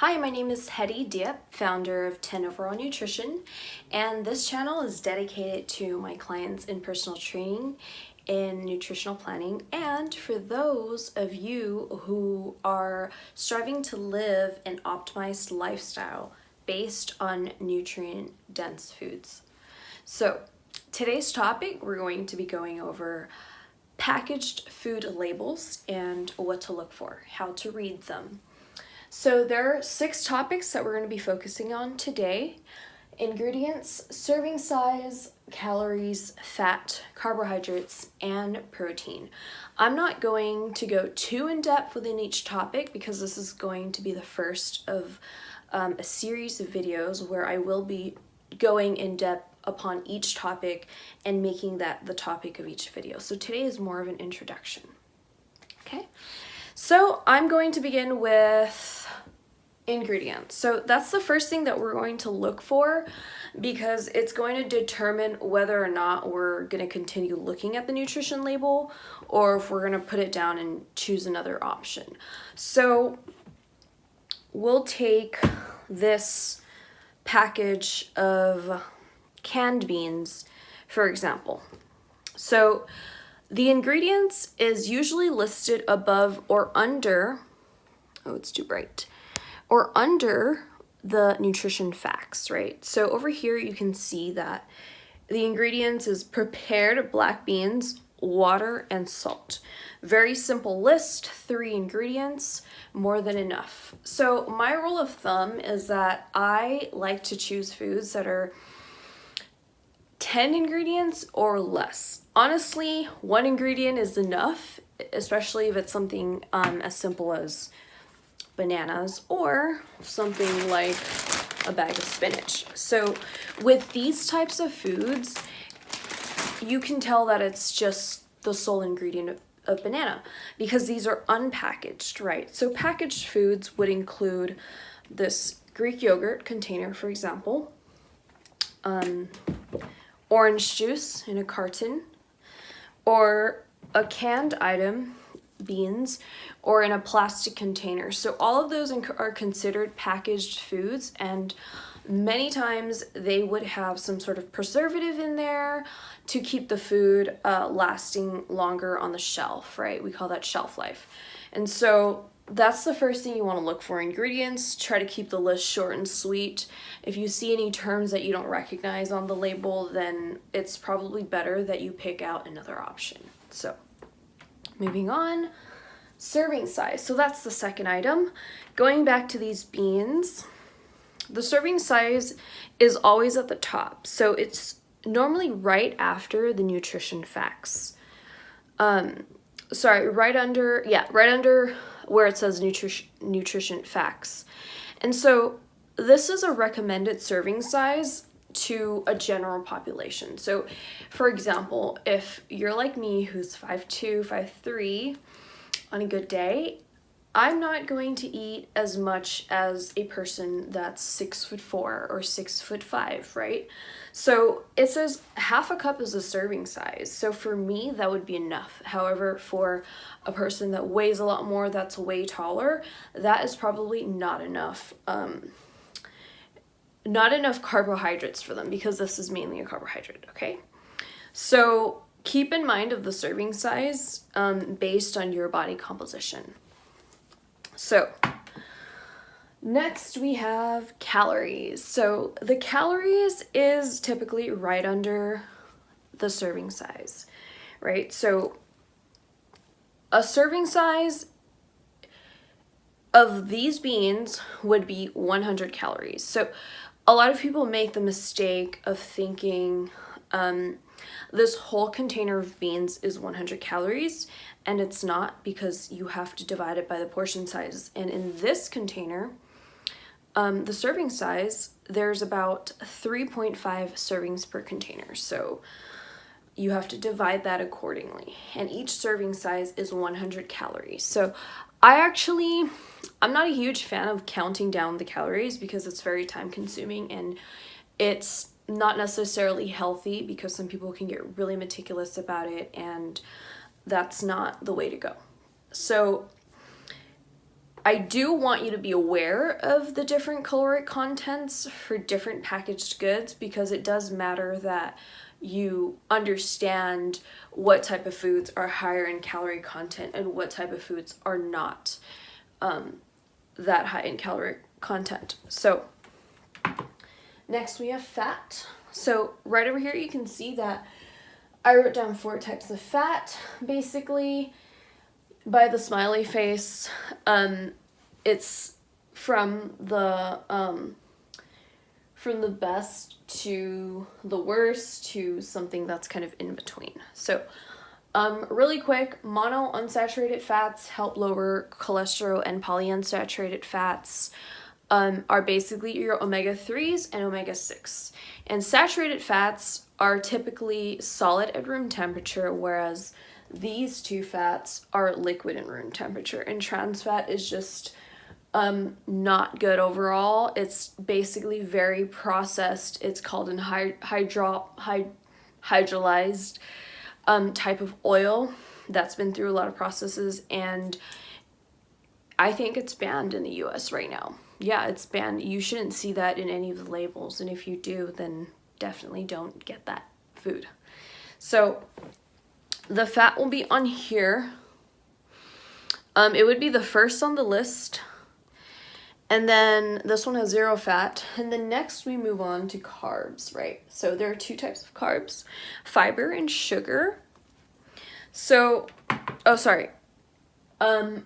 Hi, my name is Hetty Diep, founder of 10 Overall Nutrition, and this channel is dedicated to my clients in personal training, in nutritional planning, and for those of you who are striving to live an optimized lifestyle based on nutrient-dense foods. So, today's topic, we're going to be going over packaged food labels and what to look for, how to read them. So there are 6 topics that we're going to be focusing on today: ingredients, serving size, calories, fat, carbohydrates, and protein. I'm not going to go too in depth within each topic because this is going to be the first of a series of videos where I will be going in depth upon each topic and making that the topic of each video. So today is more of an introduction. Okay, so I'm going to begin with ingredients. So that's the first thing that we're going to look for because it's going to determine whether or not we're going to continue looking at the nutrition label or if we're going to put it down and choose another option. So we'll take this package of canned beans, for example. So the ingredients is usually listed above or under, oh, it's too bright, or under the nutrition facts, right? So over here you can see that the ingredients is prepared black beans, water, and salt. Very simple list, 3 ingredients, more than enough. So my rule of thumb is that I like to choose foods that are 10 ingredients or less. Honestly, 1 ingredient is enough, especially if it's something as simple as bananas or something like a bag of spinach. So with these types of foods, you can tell that it's just the sole ingredient of banana because these are unpackaged, right? So packaged foods would include this Greek yogurt container, for example, orange juice in a carton, or a canned item, beans, or in a plastic container. So all of those are considered packaged foods, and many times they would have some sort of preservative in there to keep the food lasting longer on the shelf, right? We call that shelf life. And so that's the first thing you want to look for. Ingredients, try to keep the list short and sweet. If you see any terms that you don't recognize on the label, then it's probably better that you pick out another option. So moving on, serving size. So that's the second item. Going back to these beans, the serving size is always at the top. So it's normally right after the nutrition facts. Right under where it says nutrition facts. And so this is a recommended serving size to a general population. So for example, if you're like me who's 5'2", 5'3", on a good day, I'm not going to eat as much as a person that's 6'4" or 6'5", right? So it says half a cup is a serving size. So for me, that would be enough. However, for a person that weighs a lot more, that's way taller, that is probably not enough. Not enough carbohydrates for them because this is mainly a carbohydrate, okay? So keep in mind of the serving size based on your body composition. So next we have calories. So the calories is typically right under the serving size, right? So a serving size of these beans would be 100 calories. So a lot of people make the mistake of thinking this whole container of beans is 100 calories, and it's not, because you have to divide it by the portion size. And in this container, the serving size, there's about 3.5 servings per container. So you have to divide that accordingly. And each serving size is 100 calories. So I'm not a huge fan of counting down the calories because it's very time consuming and it's not necessarily healthy because some people can get really meticulous about it, and that's not the way to go. So I do want you to be aware of the different caloric contents for different packaged goods, because it does matter that you understand what type of foods are higher in calorie content and what type of foods are not that high in caloric content. So next we have fat. So right over here you can see that I wrote down 4 types of fat, basically, by the smiley face. It's from the best to the worst to something that's kind of in between. So really quick, monounsaturated fats help lower cholesterol, and polyunsaturated fats are basically your omega-3s and omega-6. And saturated fats are typically solid at room temperature, whereas these 2 fats are liquid in room temperature. And trans fat is just not good overall. It's basically very processed. It's called an hydrolyzed type of oil that's been through a lot of processes, and I think it's banned in the US right now. Yeah, it's banned. You shouldn't see that in any of the labels, and if you do, then definitely don't get that food. So the fat will be on here. It would be the first on the list, and then this one has 0 fat, and then next we move on to carbs, right? So there are 2 types of carbs, fiber and sugar. So,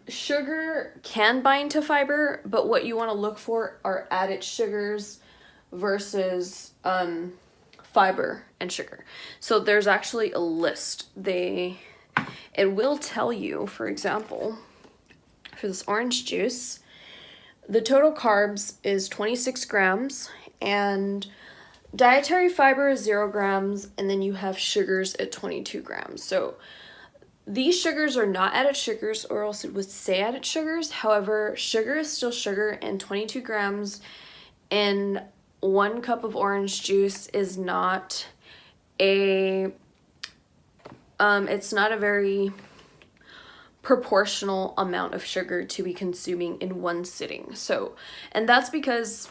sugar can bind to fiber, but what you want to look for are added sugars versus fiber and sugar. So there's actually a list. It will tell you, for example, for this orange juice, the total carbs is 26 grams, and dietary fiber is 0 grams, and then you have sugars at 22 grams. So these sugars are not added sugars, or else it would say added sugars. However, sugar is still sugar, and 22 grams in 1 cup of orange juice is not it's not a very proportional amount of sugar to be consuming in one sitting. So, and that's because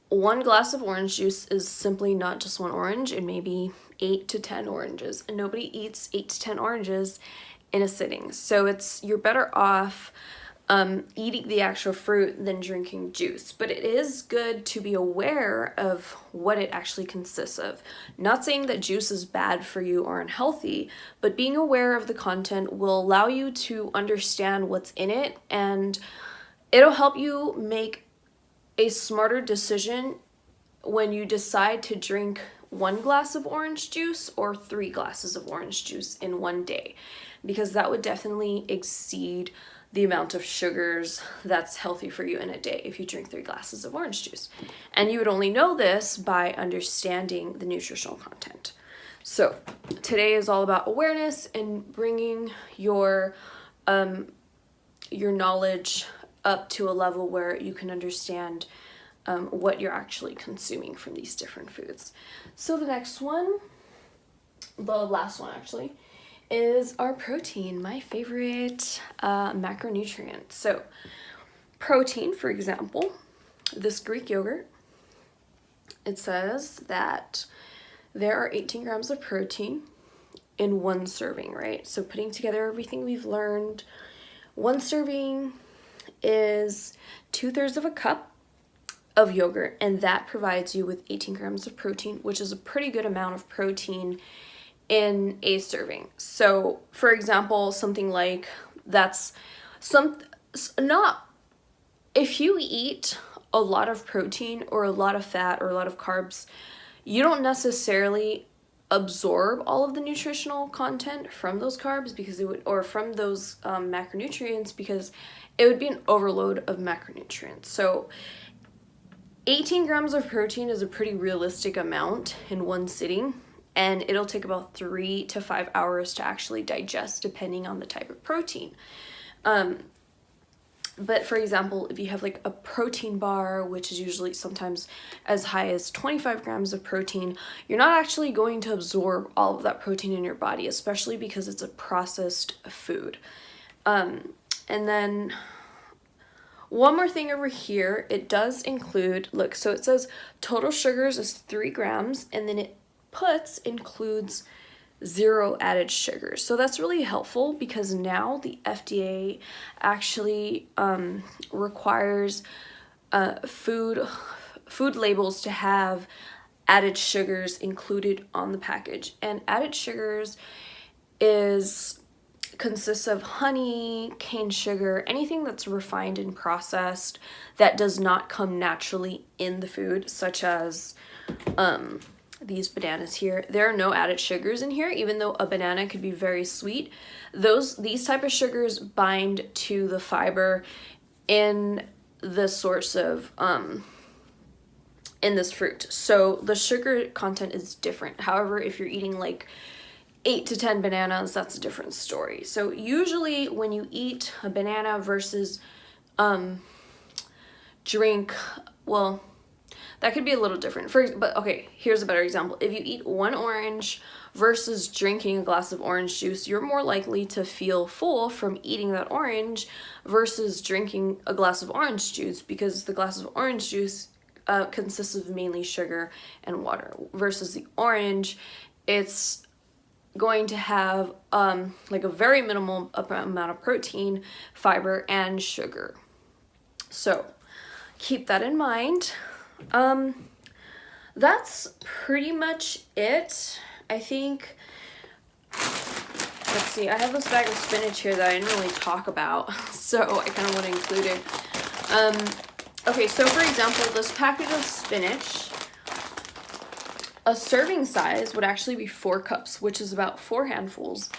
1 glass of orange juice is simply not just 1 orange. It may be 8 to 10 oranges, and nobody eats 8 to 10 oranges in a sitting. So you're better off eating the actual fruit than drinking juice. But it is good to be aware of what it actually consists of. Not saying that juice is bad for you or unhealthy, but being aware of the content will allow you to understand what's in it, and it'll help you make a smarter decision when you decide to drink 1 glass of orange juice or 3 glasses of orange juice in one day, because that would definitely exceed the amount of sugars that's healthy for you in a day if you drink 3 glasses of orange juice. And you would only know this by understanding the nutritional content. So today is all about awareness and bringing your knowledge up to a level where you can understand what you're actually consuming from these different foods. So the next one, the last one actually, is our protein, my favorite macronutrient. So protein, for example, this Greek yogurt, it says that there are 18 grams of protein in 1 serving, right? So putting together everything we've learned, 1 serving is 2/3 of a cup of yogurt, and that provides you with 18 grams of protein, which is a pretty good amount of protein in a serving. So for example, something like if you eat a lot of protein or a lot of fat or a lot of carbs, you don't necessarily absorb all of the nutritional content from those carbs from those macronutrients, because it would be an overload of macronutrients. So 18 grams of protein is a pretty realistic amount in 1 sitting, and it'll take about 3 to 5 hours to actually digest, depending on the type of protein. But for example, if you have like a protein bar, which is usually sometimes as high as 25 grams of protein, you're not actually going to absorb all of that protein in your body, especially because it's a processed food. And then one more thing over here, it does include, look, so it says total sugars is 3 grams, and then it includes 0 added sugars. So that's really helpful because now the FDA actually requires food labels to have added sugars included on the package. And added sugars consists of honey, cane sugar, anything that's refined and processed that does not come naturally in the food, such as these bananas here. There are no added sugars in here, even though a banana could be very sweet. These type of sugars bind to the fiber in the source of in this fruit. So the sugar content is different. However, if you're eating like 8 to 10 bananas, that's a different story. So usually when you eat a banana versus drink, well, that could be a little different. But okay, here's a better example. If you eat 1 orange versus drinking a glass of orange juice, you're more likely to feel full from eating that orange versus drinking a glass of orange juice, because the glass of orange juice consists of mainly sugar and water, versus the orange, it's going to have like a very minimal amount of protein, fiber, and sugar. So keep that in mind. That's pretty much it. I think, let's see, I have this bag of spinach here that I didn't really talk about, so I kind of want to include it. Okay, so for example, this package of spinach, a serving size would actually be 4 cups, which is about 4 handfuls.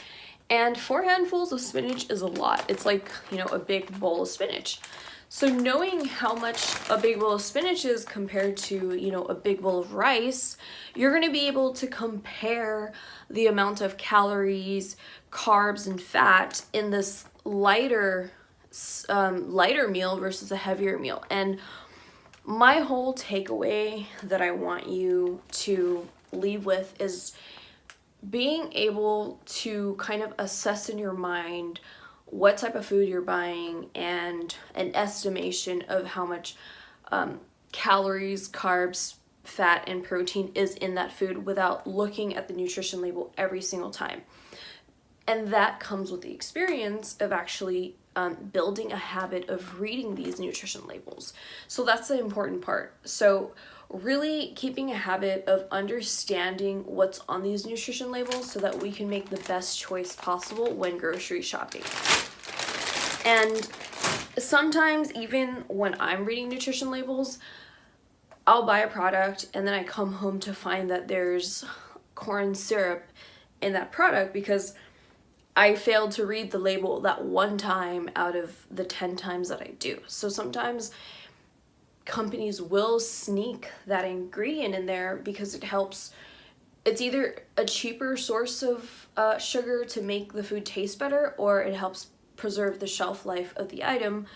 And 4 handfuls of spinach is a lot. It's like, you know, a big bowl of spinach. So knowing how much a big bowl of spinach is compared to, you know, a big bowl of rice, you're going to be able to compare the amount of calories, carbs, and fat in this lighter meal versus a heavier meal. And my whole takeaway that I want you to leave with is being able to kind of assess in your mind what type of food you're buying and an estimation of how much calories, carbs, fat, and protein is in that food without looking at the nutrition label every single time. And that comes with the experience of actually building a habit of reading these nutrition labels. So that's the important part. So really keeping a habit of understanding what's on these nutrition labels so that we can make the best choice possible when grocery shopping. And sometimes even when I'm reading nutrition labels, I'll buy a product and then I come home to find that there's corn syrup in that product because I failed to read the label that one time out of the 10 times that I do. So sometimes companies will sneak that ingredient in there because it helps. It's either a cheaper source of sugar to make the food taste better, or it helps preserve the shelf life of the item,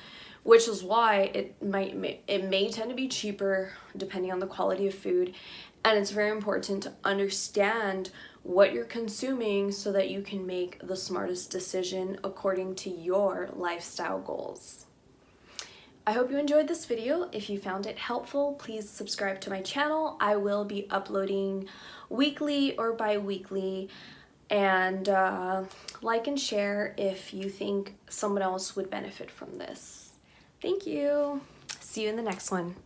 which is why it may tend to be cheaper depending on the quality of food. And it's very important to understand what you're consuming so that you can make the smartest decision according to your lifestyle goals. I hope you enjoyed this video. If you found it helpful, please subscribe to my channel. I will be uploading weekly or bi-weekly, and like and share if you think someone else would benefit from this. Thank you. See you in the next one.